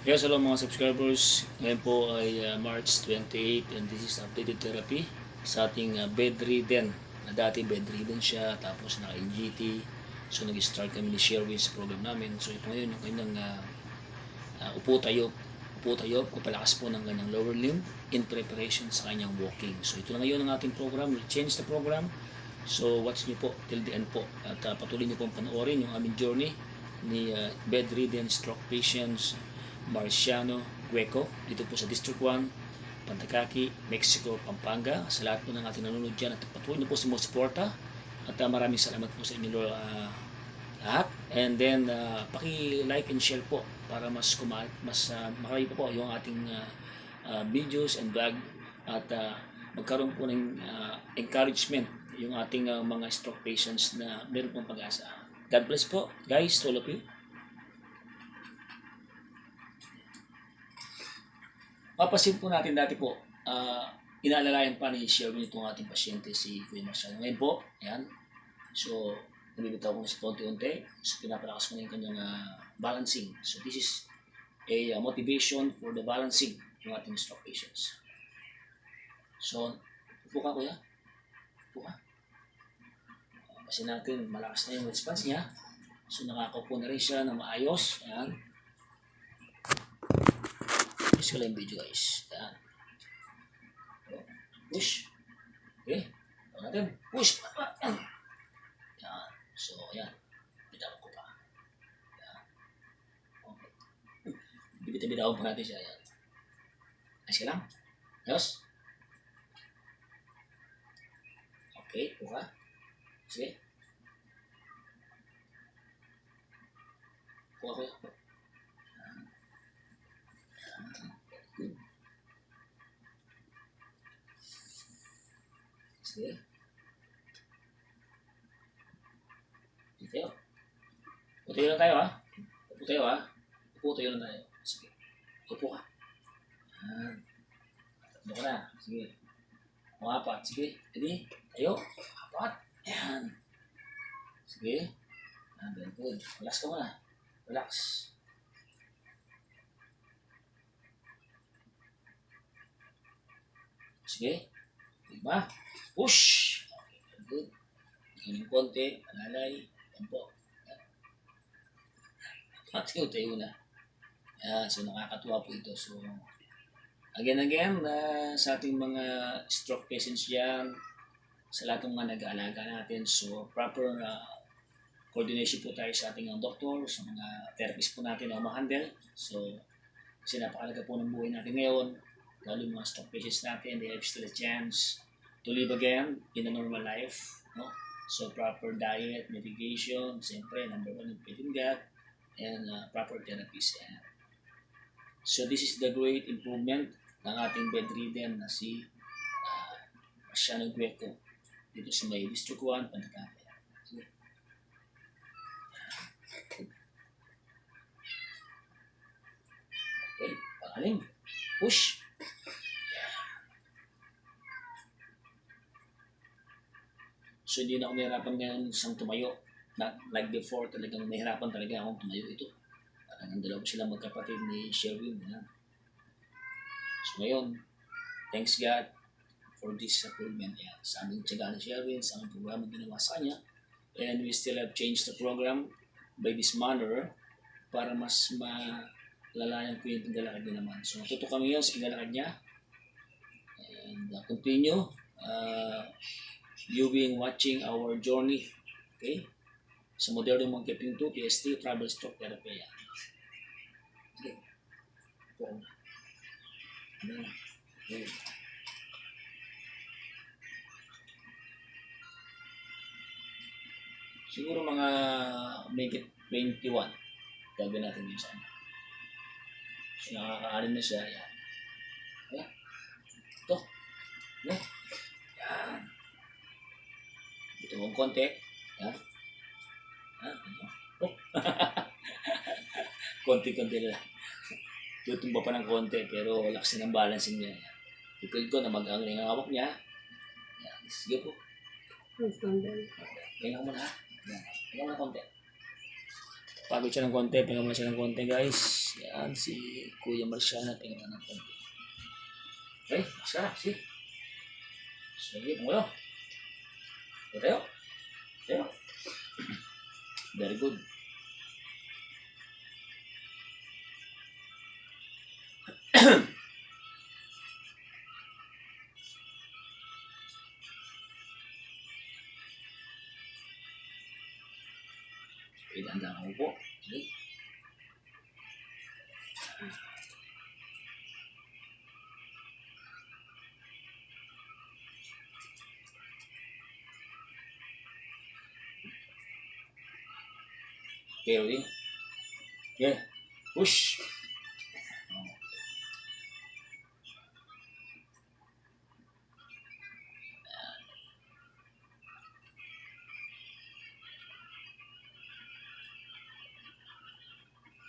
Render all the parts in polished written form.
Yes, hello mga subscribers. Ngayon po ay March 28 and this is updated therapy sa ating bedridden. Dati bedridden siya, tapos naka-NGT. So nag-start kami ni Sherwin sa program namin. So ito ngayon yung kanyang upo-tayo. Upo-tayo, kupalakas po ng kanyang lower limb in preparation sa kanyang walking. So ito na ngayon ang ating program. We'll change the program. So watch nyo po till the end po. At patuloy nyo pong panoorin yung aming journey ni bedridden stroke patients Marciano Gueco dito po sa District 1, Pantakaki, Mexico, Pampanga. Sa lahat po ng ating nanonood dyan at patuloy na po sa mga suporta at maraming salamat po sa inyo lahat. And then paki-like and share po para mas marami po yung ating videos and vlog at magkaroon po ng encouragement yung ating mga stroke patients na meron pong pag-asa. God bless po guys, all of you. Mapasin po natin dati po, inaalalayan pa ni Sherwin itong ating pasyente si Kuya Marciano. Ngayon po, ayan. So, nabibitaw ko na sa konti-unti. So, pinapalakas ko na yung kanyang balancing. So, this is a motivation for the balancing yung ating stroke patients. So, upo ka kuya. Upo ka. Pasin natin, malakas na yung response niya. So, nakakaupo na rin siya na maayos. Ayan. Push ko lang yung video guys. Yan. Push. Okay. Ito natin. Push. Yan. So, yan. Bitawan ko pa. Yan. Okay. Bitawan pa natin siya. Yan. Ayos ka lang. Ayos. Okay. Puka. Sige. Puka ko yan. Sige. Dito tayo. Upo tayo lang tayo ha. Upo tayo ha. Upo tayo lang tayo. Sige. Upo ka. Yan. Tayo ka na. Sige. Apat. Sige. Ready? Tayo. Apat. Yan. Sige. Yan. Very good. Relax ka muna. Relax. Sige. Diba? Push! Okay, very good. Tingnan yung konti, alalay, yan po. Tayo na. Yan, so nakakatuwa po ito. So, again, sa ating mga stroke patients dyan, sa lahat ng mga nag-aalaga natin, so proper coordination po tayo sa ating doktor, sa mga therapist po natin na ma-handle. So, kasi napakalaga po ng buhay natin ngayon, lalo yung mga stroke patients natin, they have still a chance to live again in a normal life, no? So proper diet, medication, siyempre number one yung feeding gut, and proper therapies. So this is the great improvement ng ating bedridden na si Marciano Gueco dito sa may District 1, Pantakaki. Sige. Okay, pangaling. Push. So hindi na ako nahirapan ngayon isang tumayo. Not like before, talagang nahirapan talaga akong tumayo ito. Parang dalawa sila magkapatid ni Sherwin. So ngayon, thanks God for this improvement. Yan. Sa aming tiyaga ni Sherwin, sa aming programa ginawa sa kanya. And we still have changed the program by this manner para mas malalayan ko yung paglalakad niya naman. So natuto kami yun sa paglalakad niya. And continue. You being watching our journey, okay? Sa modernong Monkey 2, PST, Travel Stroke Therapy. Okay. Okay. Siguro mga make it 21. Gagawin natin yun sana. So nakakaalim na siya. Yan. Okay? Ito. Okay? Yan. Ito mong konti. Yan. Oh. Konti-konti lang. Tutumba pa ng konti pero lakas ng balancing niya. Ipil ko na mag-angling ang hawak niya. Yan. Sige po. Pahinga mo na ha. Pahinga mo na konti. Pagod siya ng konti. Pahinga mo na siya ng konti guys. Yan si Kuya Marciana, tingnan ng konti. Okay, basta, sige. Sige, umulo. Tayo. Tayo. Very good. Dahan-dahan ako po. Sige. Okay, okay. Okay. Push.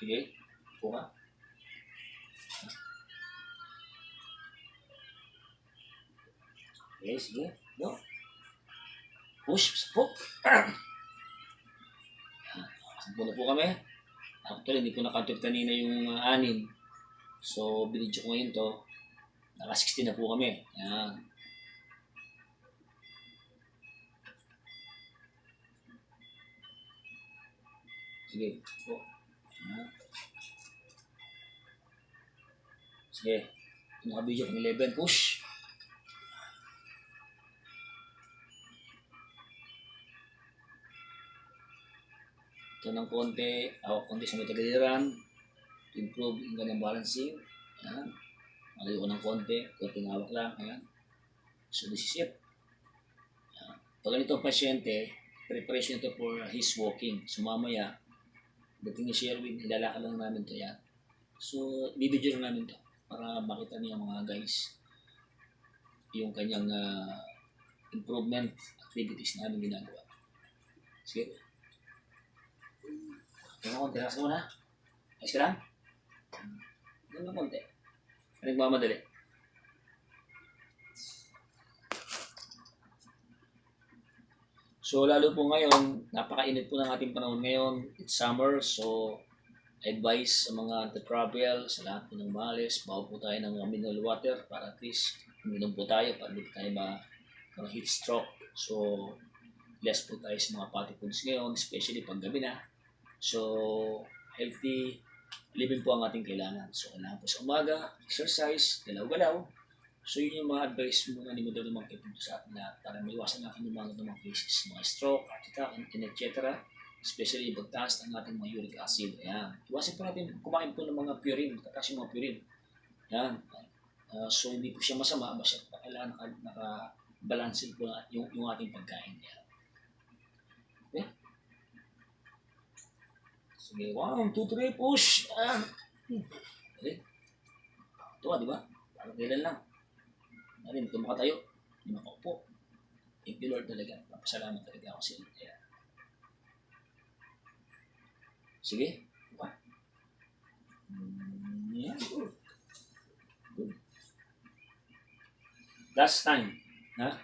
Sige. Upo ka. Okay, sige. Go. Push. Po. Sampo na po kami. Actually, hindi ko na-counted kanina yung 6. So, binidyo ko ngayon to. Naka 16 na po kami. Yan. Sige. Po. Yan. Sige. Naka-video kong 11. Push. Ito ng konti. Hawak konti sa may tagaliran. To improve yung kanyang balancing. Yan. Malayo ko ng konti. Konting hawak lang. Ayan. So, this is it. Yan. Pag ganito ang pasyente, preparation ito for his walking. So, mamaya, dating ni Sherwin, ilalakad lang namin ito yan. So, bibidyo lang namin ito para makita niya mga guys yung kanyang improvement activities na namin ginagawa. Sige. Tingnan ko, relax mo na. Ayos ka lang? Tingnan mo konti. Nagmamadali. So, lalo po ngayon, napakainit po ng ating panahon ngayon. It's summer, so advice sa mga travel sa lahat po ng malis, bawa po tayo ng mineral water para at least uminom po tayo para hindi tayo heat stroke. So, less po tayo sa mga fatty foods ngayon, especially pag gabi na. So, healthy living po ang ating kailangan. So, kailangan po sa umaga, exercise, galaw-galaw. So, yun yung mga advice muna ni Madam Lumangkit dito sa atin lahat para maiwasan natin yung mga cases, mga stroke, heart attack, and etc. Especially yung pagtaas ng ating mga uric acid. Ayan. Iwasan po natin kumain po ng mga purine, tataas yung mga purine. Ayan. So, hindi po siya masama, basta kailangan naka-balance po yung ating pagkain. Ayan. Okay? Sige, 1, 2, 3, push! Okay. Ito di ba? Parang kailan lang. Hindi ko makatayo. Hindi makaupo. Thank you Lord talaga. Napasalamat talaga ako sa inyo. Ayan. Sige. Diba? Yeah, good. Good. Last time. Ha?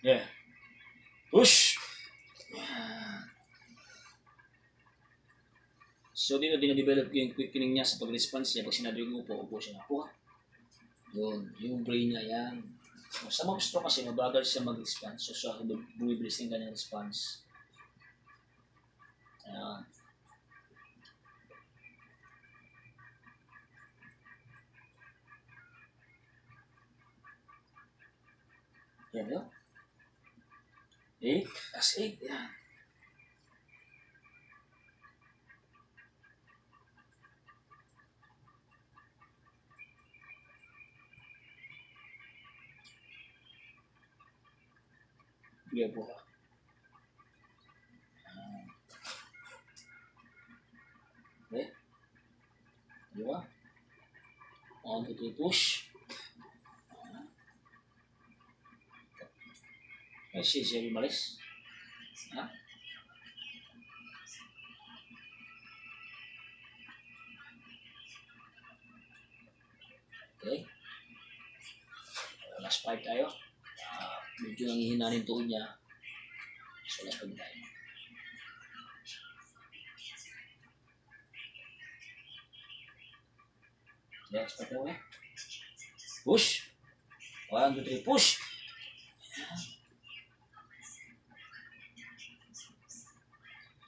Yeah. Push! So, dito dinadevelop yung quickening niya sa pag-response niya. Pag sinabi ko upo siya. Upo ka. Yun. Yung brain niya yan. So, sa mga stroke kasi, mabagal siya mag-response. So, siya bumibilis yung kanyang response. Ayan. Yan yun. 8. That's 8. Yan. Bigyan po ka. Okay. Diba? 1, 2, 3, push. Ay, siya umalis. Ha? 5 tayo. Medyo nangihina rin tuon niya. So, last 5 tayo. Last 5 tayo. Push. 1, 2, 3, push.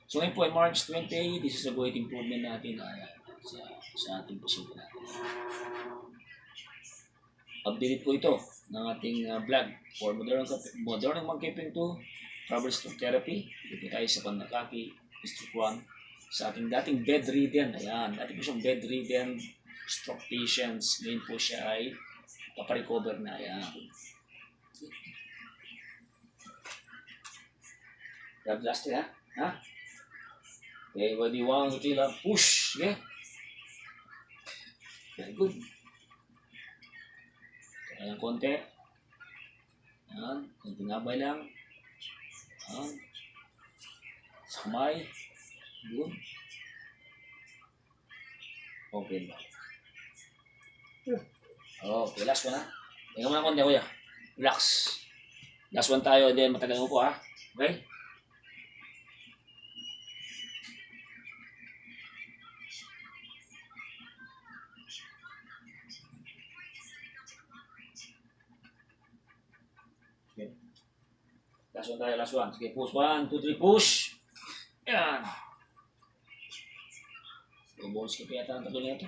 So ngayon po ay March 28, this is a great improvement natin sa ating position natin. Update po ito ng ating vlog for Modern Monkeying 2 Travel Stroke Therapy. Dito tayo sa Panakaki, District 1, sa ating dating bedridden. Ayan, dati po siyang bedridden stroke patients. Ngayon po siya ay paparecover na. Ayan. Grab last ha? Ha? Okay, ready, 1, 2, 3, push. Okay. Very good. Ayan, konti. Ayan, konti ngabay lang. Ayan. Sa kamay. Good. Okay ba? Okay, last one ha. Tingnan mo na konti, kuya. Relax. Last one tayo, then matagal mo po ha. Okay? Okay. Last one tayo, last one. Sige, push. 1, 2, 3, push. Yan. Bonus ka pa yata ang tatlo na ito.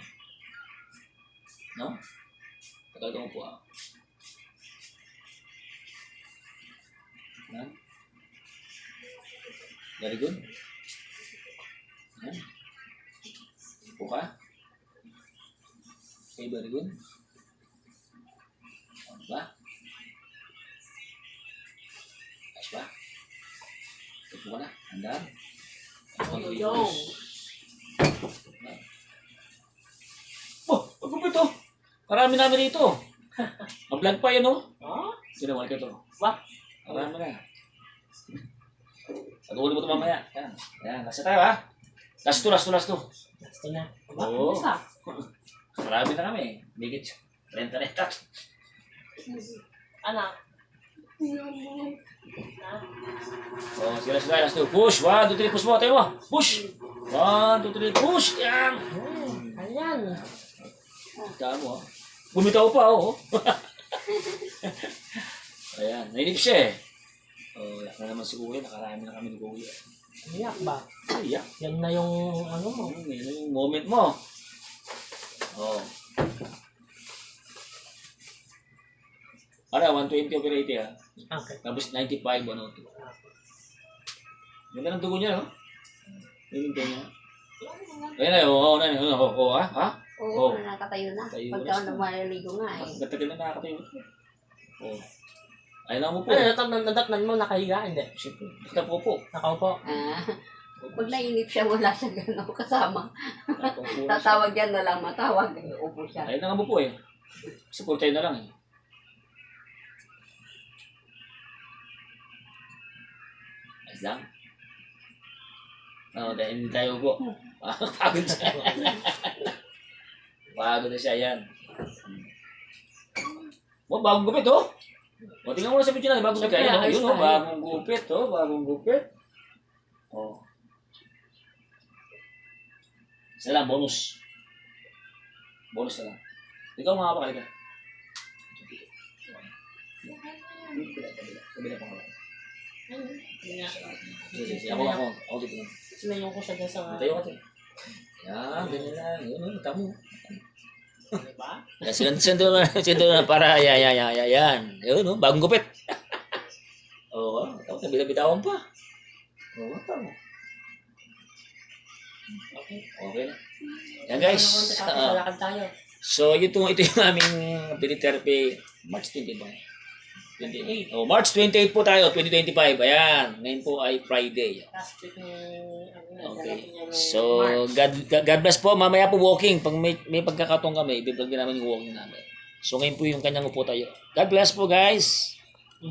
No? Tagal ka mo po ah. Yan. Very good. Yan. Po ka. Okay, very good. Ano ba? Ayos ba? Ito ka na. Handaan. Yo. Oh, pagkupit to. Marami namin dito. Mablog pa yan, oh. Ha? Ginawa ka ito. Ba? Marami na. Pag-uuli mo ito mamaya. Yan. Yan. Last na tayo, ha? Last two. Gusto na. Oo. Isa. Marami na kami. Bigit. 30 na ito. Anak. Oh, sige, last two. Push. 1, 2, 3. Push mo. Tayo mo. Push. 1, 2, 3. Push. Yan. Ayan. Tama mo, ha? Bumitaw pa, oh. Ayan. Nainip siya, eh. Oh, yak na naman si Kuya. Nakarami na kami ni Kuya. Iyak ba? Ay, yak. Yan na yung ano mo. Yan yung moment mo. Oh. Ano, 120 operator, ha? Okay. Tapos 95, ano ito. Ganda ng dugo niya, no? Yung dugo niya. Ayan na, oo, ha? Ha? Oo, Oh. nakatayo na. Tayo Pagka na. maliligo nga eh. Gatagal na nakakatayo. Oh. Ayun na mo po. Ano, nadatnan mo nakahiga? Hindi. Siyempre, nakita po. Nakaupo. Ah, pag nainip siya, wala siya gano'n kasama. Nakaupo. Tatawag yan na lang, matawag. Upo siya. Ayun na nga mo po eh. Supportay na lang eh. Ayos lang. Oo, dahil hindi tayo po. Pagod siya. Pagod na siya yan. Oh, bagong gupit oh. O, tingnan mo na sa video na, bagong gupit. Ayun, yun oh, bagong gupit oh, bagong gupit. Oh. Isa lang, bonus. Bonus na lang. Ikaw mga kapakali ka. Kabila pa nga. Ako dito lang. Sinayon ko siya dyan sa... Tayo ka tayo. Yan, ganyan lang. Yun, tamo. Diba? Sendo na para yan. Yun, no? Bagong gupit. Oo, tapos nabitaw-bitawan pa. Oo, tamo. Okay na. Yan guys. Lakad tayo. So ito yung aming therapy March 20 ba? 28. Oh, March 28 po tayo, 2025. Ayan. Ngayon po ay Friday. Last week Okay. So, God bless po. Mamaya po walking. Pag may pagkakataon kami, i-vlog din namin yung walking namin. So, ngayon po yung kanyang upo tayo. God bless po, guys.